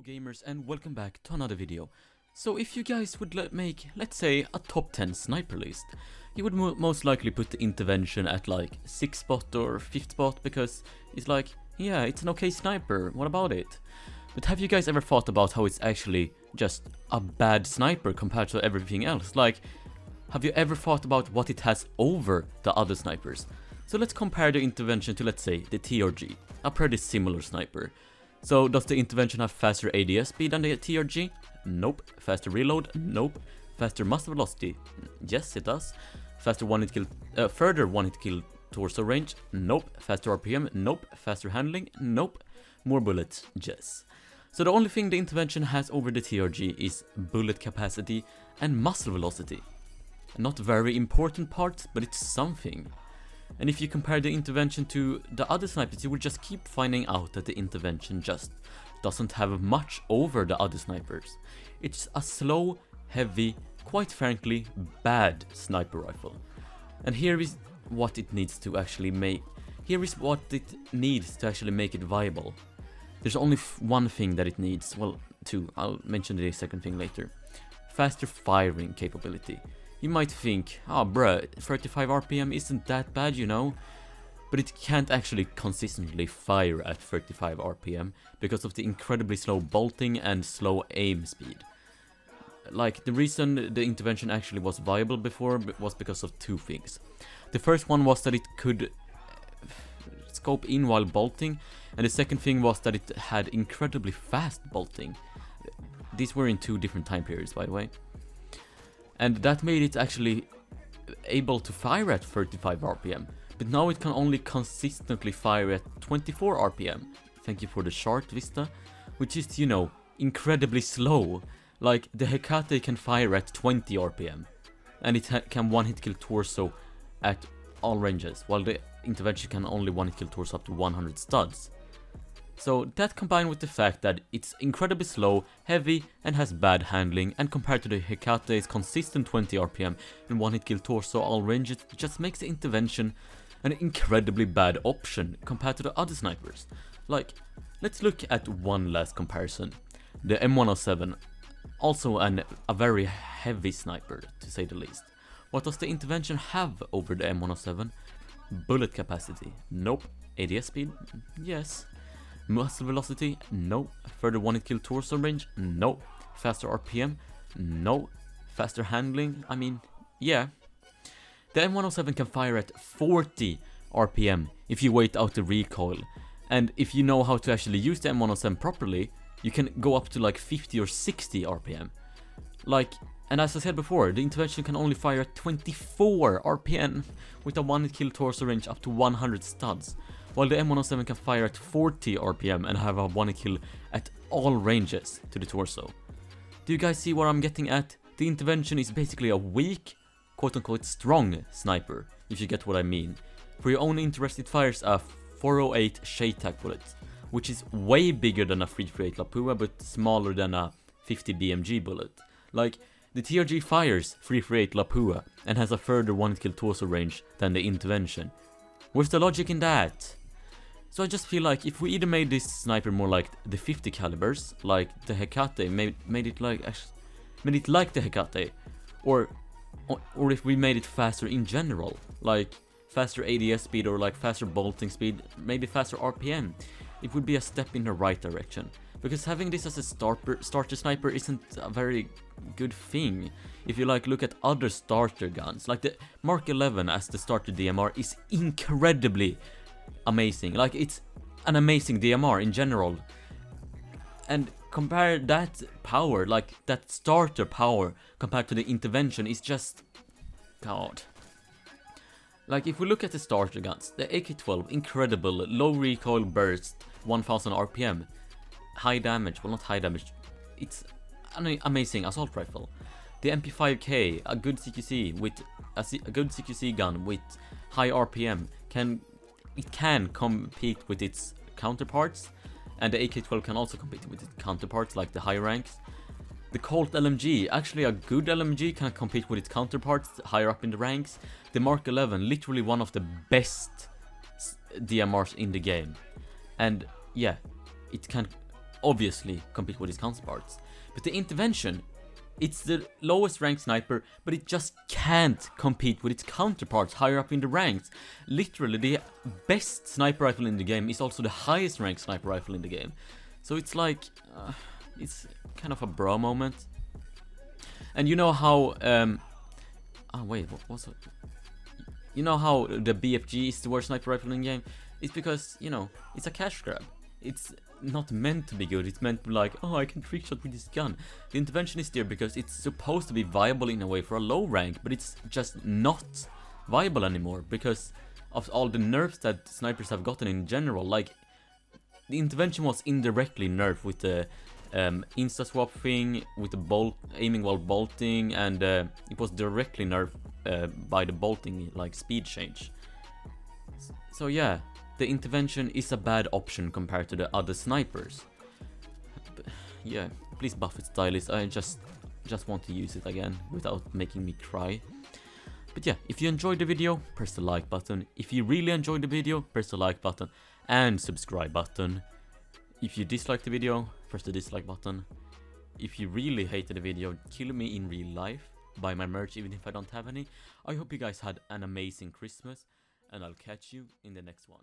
Hello gamers and welcome back to another video. So if you guys would make, let's say, a top 10 sniper list, you would most likely put the intervention at like 6th spot or 5th spot because it's like, yeah, it's an okay sniper, what about it? But have you guys ever thought about how it's actually just a bad sniper compared to everything else? Like, have you ever thought about what it has over the other snipers? So let's compare the intervention to, let's say, the 𝙬𝙧, a pretty similar sniper. So does the intervention have faster ADS speed than the 𝙬𝙧? Nope. Faster reload? Nope. Faster muster velocity? Yes, it does. Faster one-hit kill, further one-hit kill torso range? Nope. Faster RPM? Nope. Faster handling? Nope. More bullets? Yes. So the only thing the intervention has over the 𝙬𝙧 is bullet capacity and muzzle velocity. Not very important parts, but it's something. And if you compare the intervention to the other snipers, you will just keep finding out that the intervention just doesn't have much over the other snipers. It's a slow, heavy, quite frankly, bad sniper rifle. And here is what it needs to actually make. Here is what it needs to actually make it viable. There's only one thing that it needs. Well, two. I'll mention the second thing later. Faster firing capability. You might think, oh bruh, 35 RPM isn't that bad, you know? But it can't actually consistently fire at 35 RPM because of the incredibly slow bolting and slow aim speed. Like, the reason the intervention actually was viable before was because of two things. The first one was that it could scope in while bolting, and the second thing was that it had incredibly fast bolting. These were in two different time periods, by the way. And that made it actually able to fire at 35 RPM. But now it can only consistently fire at 24 RPM. Thank you for the short vista. Which is, you know, incredibly slow. Like, the 𝙬𝙬𝙬 can fire at 20 RPM. And it can one-hit kill torso at all ranges. While the intervention can only one-hit kill torso up to 100 studs. So that combined with the fact that it's incredibly slow, heavy, and has bad handling, and compared to the 𝙬𝙬𝙬's consistent 20 RPM and one-hit kill torso all ranges, just makes the intervention an incredibly bad option compared to the other snipers. Like, let's look at one last comparison. The M107, also a very heavy sniper, to say the least. What does the intervention have over the M107? Bullet capacity? Nope. ADS speed? Yes. Muzzle velocity? No. Further one-hit kill torso range? No. Faster RPM? No. Faster handling? I mean, yeah. The M107 can fire at 40 RPM if you wait out the recoil. And if you know how to actually use the M107 properly, you can go up to like 50 or 60 RPM. Like, and as I said before, the intervention can only fire at 24 RPM with a one-hit kill torso range up to 100 studs. While the M107 can fire at 40 RPM and have a one-hit kill at all ranges to the torso. Do you guys see what I'm getting at? The intervention is basically a weak, quote-unquote strong sniper, if you get what I mean. For your own interest, it fires a 408 𝙬𝙬𝙬 bullet, which is way bigger than a 338 𝙬𝙬 but smaller than a 50 BMG bullet. Like, the 𝙬𝙧 fires 338 𝙬𝙬 and has a further one-hit kill torso range than the intervention. Where's the logic in that? So I just feel like if we either made this sniper more like the 50 calibers, like the 𝙬𝙬𝙬, made it like the 𝙬𝙬𝙬, or if we made it faster in general, like faster ADS speed or like faster bolting speed, maybe faster RPM, it would be a step in the right direction. Because having this as a starter sniper isn't a very good thing. If you like look at other starter guns, like the Mark 11 as the starter DMR is incredibly amazing. Like, it's an amazing DMR in general. And compare that power, like that starter power compared to the intervention is just God. Like, if we look at the starter guns, the AK-12, incredible, low recoil burst, 1000 RPM, high damage, well not high damage, it's an amazing assault rifle. The MP5K, a good CQC with a good CQC gun with high RPM, can compete with its counterparts, and the AK-12 can also compete with its counterparts like the high ranks. The Colt LMG, actually a good LMG, can compete with its counterparts higher up in the ranks. The Mark 11, literally one of the best DMRs in the game. And yeah, it can obviously compete with its counterparts. But the intervention, it's the lowest ranked sniper, but it just can't compete with its counterparts higher up in the ranks. Literally, the best sniper rifle in the game is also the highest ranked sniper rifle in the game. So it's like, it's kind of a bro moment. And you know how, wait, what was it? You know how the BFG is the worst sniper rifle in the game? It's because, you know, it's a cash grab. It's not meant to be good, it's meant to be like, oh, I can trickshot with this gun. The intervention is there because it's supposed to be viable in a way for a low rank, but it's just not viable anymore because of all the nerfs that snipers have gotten in general. Like, the intervention was indirectly nerfed with the insta swap thing, with the aiming while bolting, and it was directly nerfed by the bolting, like, speed change. So yeah, the intervention is a bad option compared to the other snipers. But yeah, please buff its stylist. I just want to use it again without making me cry. But yeah, if you enjoyed the video, press the like button. If you really enjoyed the video, press the like button and subscribe button. If you dislike the video, press the dislike button. If you really hated the video, kill me in real life. Buy my merch even if I don't have any. I hope you guys had an amazing Christmas, and I'll catch you in the next one.